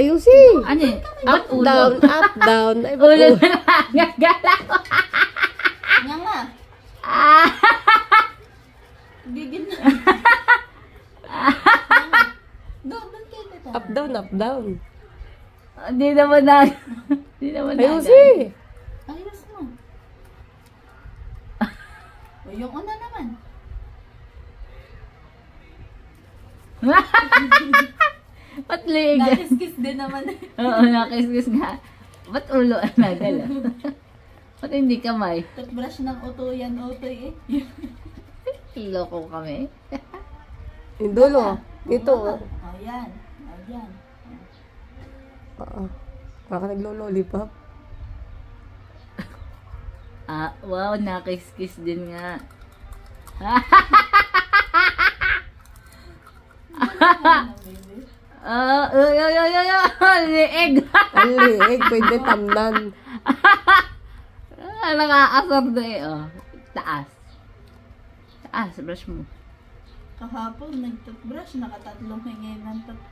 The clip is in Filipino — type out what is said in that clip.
Ayusin. Ano eh? Up, down, up, down. Ay, Ulo ulo. na lang. Gagalaw. Nga nga. Ah. Gigil na. Doon kayo tata. Up, down, up, down. Hindi naman na. Hindi naman na. Ayusin. Ayos mo. O yung una naman. Ba't liig? Nakis-kiss din naman. Oo, nakis-kiss nga. Ba't ulo ang nagalaw? Ba't hindi kamay? Toothbrush ng utoyan, utoy eh. Loko kami. Yung dulo. Dito. O yan. O yan. Oo. Baka naglo-lollipop. Ah, wow, nakis-kiss din nga. Liig. Ang liig. Pwede tamnan. Nakakasar na eh, oh. Taas. Taas, brush mo. Kahapon nag-toothbrush, nakatatlong hingi ng toothbrush.